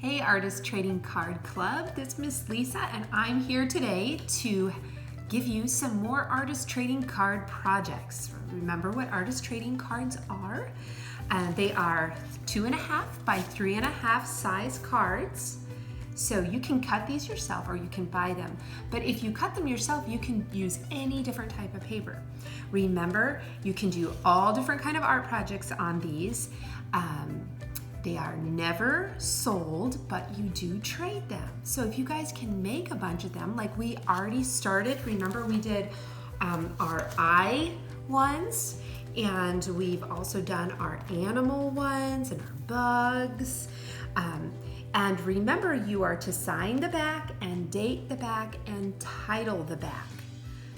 Hey Artist Trading Card Club, this is Miss Lisa and I'm here today to give you some more artist trading card projects. Remember what artist trading cards are? They are 2.5 by 3.5 size cards. So you can cut these yourself or you can buy them. But if you cut them yourself, you can use any different type of paper. Remember, you can do all different kind of art projects on these. They are never sold, but you do trade them. So if you guys can make a bunch of them, like we already started, remember we did our eye ones, and we've also done our animal ones and our bugs. And remember, you are to sign the back and date the back and title the back.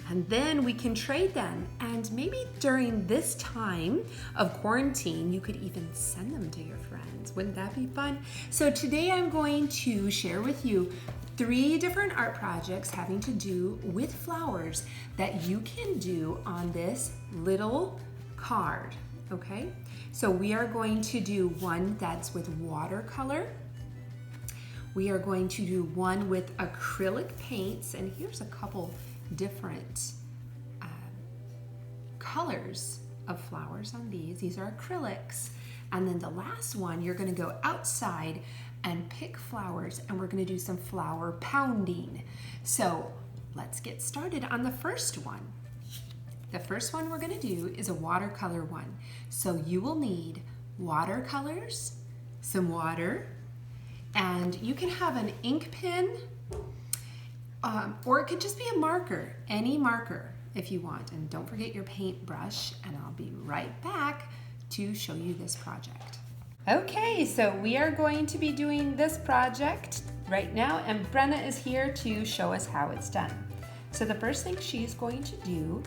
And then we can trade them. And maybe during this time of quarantine, you could even send them to your friends. Wouldn't that be fun? So today I'm going to share with you 3 different art projects having to do with flowers that you can do on this little card, okay? So we are going to do one that's with watercolor. We are going to do one with acrylic paints, and here's a couple different colors of flowers on these. These are acrylics. And then the last one, you're gonna go outside and pick flowers, and we're gonna do some flower pounding. So let's get started on the first one. The first one we're gonna do is a watercolor one. So you will need watercolors, some water, and you can have an ink pen, or it could just be a marker, any marker if you want. And don't forget your paintbrush, and I'll be right back to show you this project. Okay, so we are going to be doing this project right now, and Brenna is here to show us how it's done. So the first thing she's going to do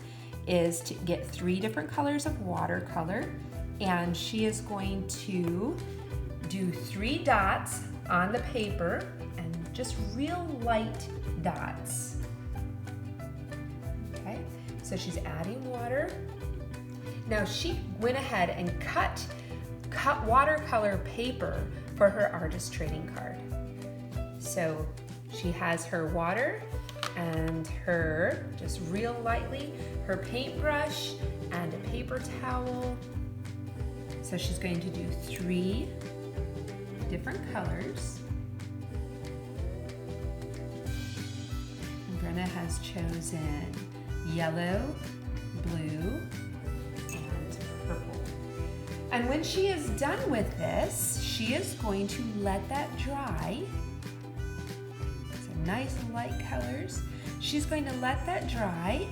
is to get 3 different colors of watercolor, and she is going to do 3 dots on the paper, and just real light dots. Okay, so she's adding water. Now she went ahead and cut watercolor paper for her artist trading card. So she has her water and her, just real lightly, her paintbrush and a paper towel. So she's going to do 3 different colors. Brenna has chosen yellow, blue, and purple. And when she is done with this, she is going to let that dry. So nice light colors. She's going to let that dry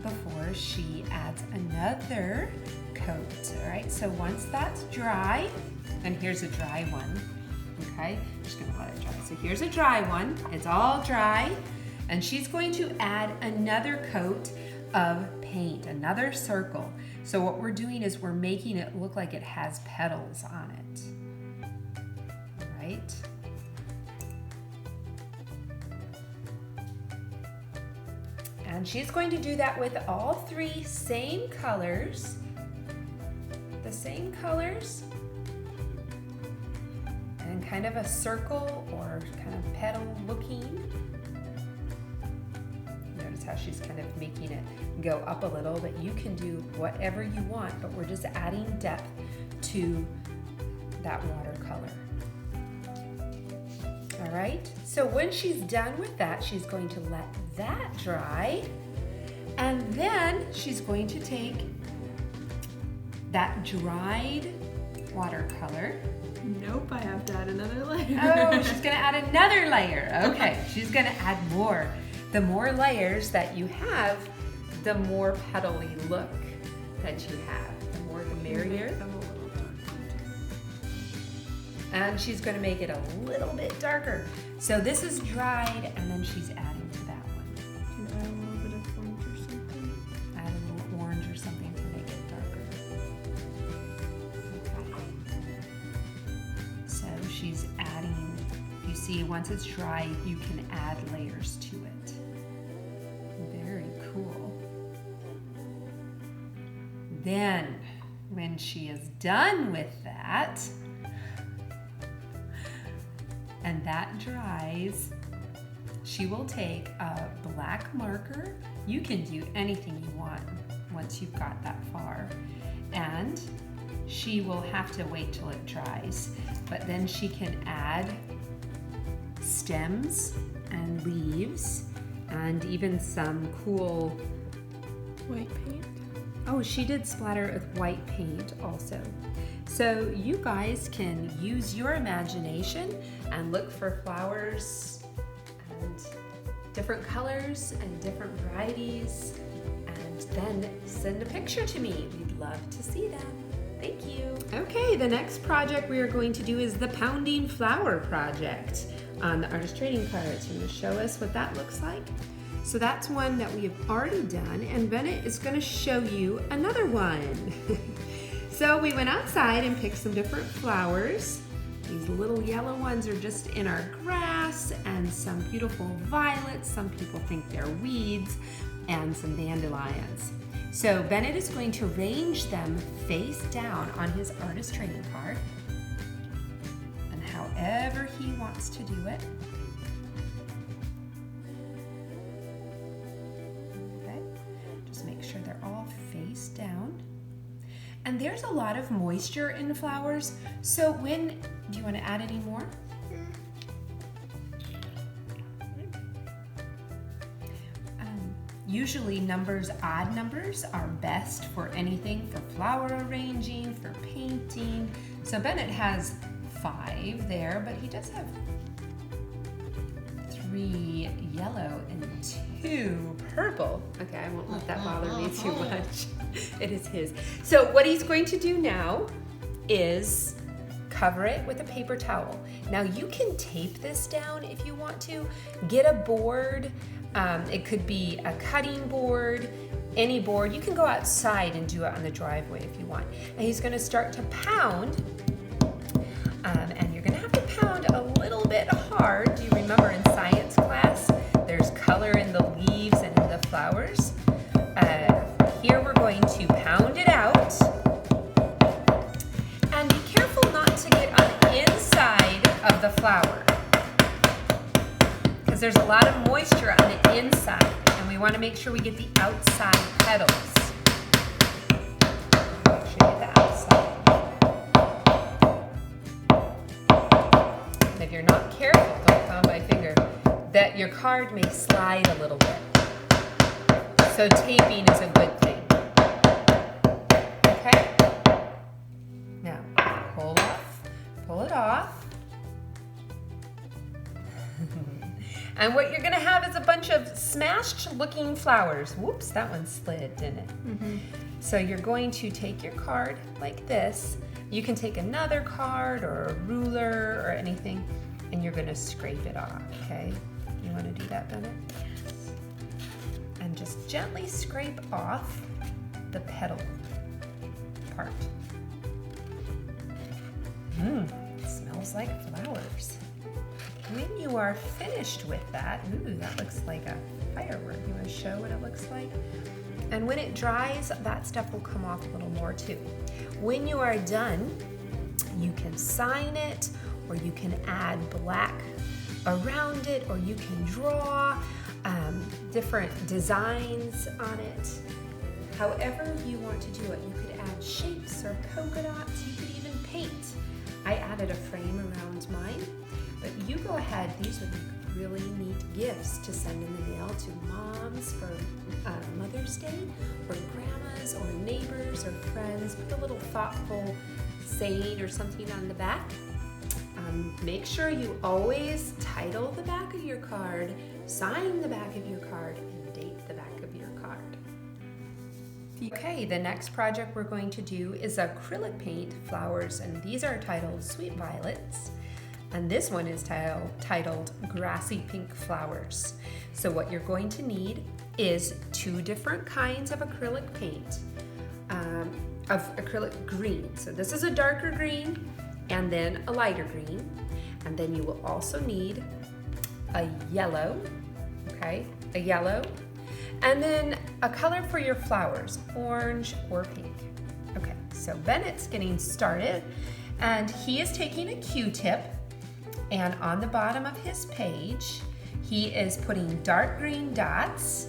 before she adds another coat. All right, so once that's dry, and here's a dry one, okay? Just gonna let it dry. So here's a dry one, it's all dry, and she's going to add another coat of paint, another circle. So what we're doing is we're making it look like it has petals on it, right? And she's going to do that with all 3 same colors, the same colors, and kind of a circle or kind of petal looking. Notice how she's kind of making it go up a little, but you can do whatever you want, but we're just adding depth to that watercolor. All right, so when she's done with that, she's going to let that dry, and then she's going to take that dried watercolor. Nope, I have to add another layer. Oh, she's gonna add another layer. Okay, she's gonna add more. The more layers that you have, the more petally look that you have. The more the merrier. And she's gonna make it a little bit darker. So this is dried, and then she's adding to that one. Can add a little bit of orange or something? Add a little orange or something to make it darker. Okay. So she's adding, you see, once it's dry, you can add layers to it. Very cool. Then, when she is done with that, and that dries, she will take a black marker. You can do anything you want once you've got that far. And she will have to wait till it dries, but then she can add stems and leaves and even some cool white paint. Oh, she did splatter it with white paint also. So you guys can use your imagination and look for flowers and different colors and different varieties, and then send a picture to me. We'd love to see them. Thank you. Okay, the next project we are going to do is the Pounding Flower project on the Artist Trading Cards. You're going to show us what that looks like. So that's one that we have already done, and Bennett is going to show you another one. So we went outside and picked some different flowers. These little yellow ones are just in our grass, and some beautiful violets. Some people think they're weeds, and some dandelions. So Bennett is going to arrange them face down on his artist trading card, and however he wants to do it. Okay, just make sure they're all face down. And there's a lot of moisture in the flowers, so do you want to add any more? Usually odd numbers are best for anything, for flower arranging, for painting. So Bennett has 5 there, but he does have 3 yellow and 2 purple. Okay, I won't let that bother me too much. It is his. So what he's going to do now is cover it with a paper towel. Now you can tape this down if you want to. Get a board. It could be a cutting board, any board. You can go outside and do it on the driveway if you want. And he's going to start to pound, and you're going to have to pound a little bit hard. Do you remember in science class, there's color in the leaves and in the flowers? Here we're going to pound it out. And be careful not to get on the inside of the flower, because there's a lot of moisture on the inside, and we want to make sure we get the outside petals. Make sure you get the outside. And if you're not careful, don't pound my finger, that your card may slide a little bit. So taping is a good thing. Okay? Now, pull it off. And what you're gonna have is a bunch of smashed looking flowers. Whoops, that one slid, didn't it? Mm-hmm. So you're going to take your card like this. You can take another card or a ruler or anything, and you're gonna scrape it off, okay? You wanna do that, Bennett? Yes. And just gently scrape off the petal part. It smells like flowers. When you are finished with that, ooh, that looks like a firework. You want to show what it looks like? And when it dries, that stuff will come off a little more too. When you are done, you can sign it, or you can add black around it, or you can draw different designs on it. However you want to do it. You could add shapes or polka dots. You could even paint. I added a frame around mine. But you go ahead, these would be really neat gifts to send in the mail to moms for Mother's Day, or grandmas, or neighbors, or friends. Put a little thoughtful saying or something on the back. Make sure you always title the back of your card, sign the back of your card, and date the back of your card. Okay, the next project we're going to do is acrylic paint flowers, and these are titled Sweet Violets. And this one is titled Grassy Pink Flowers. So what you're going to need is 2 different kinds of acrylic paint, of acrylic green. So this is a darker green, and then a lighter green. And then you will also need a yellow, okay? A yellow. And then a color for your flowers, orange or pink. Okay, so Bennett's getting started, and he is taking a Q-tip, And on the bottom of his page, he is putting dark green dots,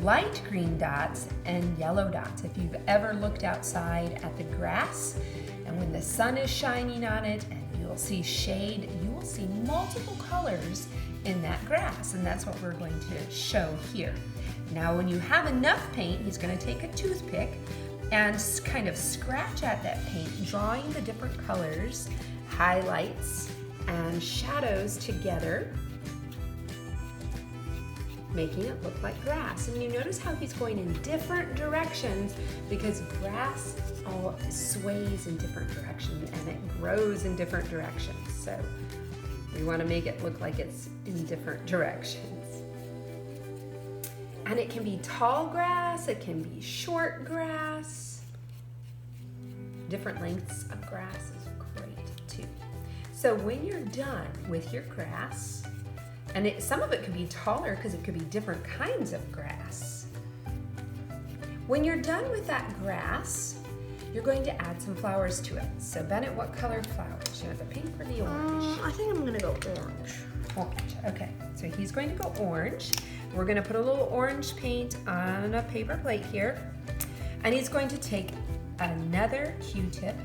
light green dots, and yellow dots. If you've ever looked outside at the grass, and when the sun is shining on it, and you will see shade, you will see multiple colors in that grass, and that's what we're going to show here. Now, when you have enough paint, he's going to take a toothpick and kind of scratch at that paint, drawing the different colors, highlights, and shadows together, making it look like grass. And you notice how he's going in different directions because grass all sways in different directions and it grows in different directions. So we want to make it look like it's in different directions. And it can be tall grass, it can be short grass. Different lengths of grass is great too. So when you're done with your grass, and some of it could be taller because it could be different kinds of grass. When you're done with that grass, you're going to add some flowers to it. So Bennett, what color flowers? You want the pink or the orange? I think I'm gonna go orange. Orange, okay. So he's going to go orange. We're gonna put a little orange paint on a paper plate here. And he's going to take another Q-tip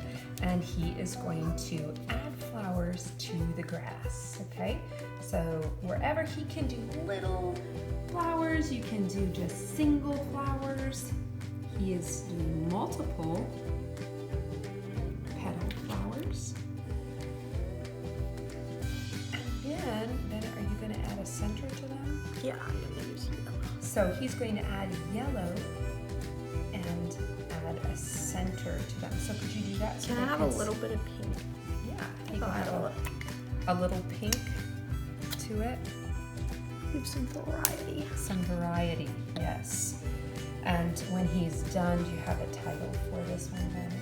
and he is going to add flowers to the grass, okay? So wherever he can do little flowers, you can do just single flowers. He is doing multiple petal flowers. And then are you going to add a center to them? Yeah, I'm gonna use yellow. So he's going to add yellow and add a center to them. So could you do that? So Can I have a little bit of pink? Yeah, you I'll can add have a little pink to it. Give some variety. Some variety, yes. And when he's done, do you have a title for this one then?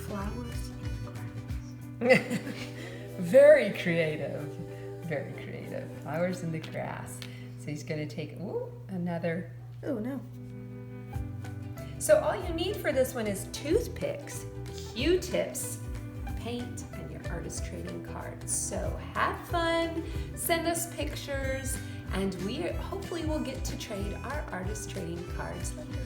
Flowers in the grass. Very creative, very creative. Flowers in the grass. So he's gonna take, another. Oh no. So all you need for this one is toothpicks, Q-tips, paint, and your artist trading cards. So have fun, send us pictures, and we hopefully will get to trade our artist trading cards later.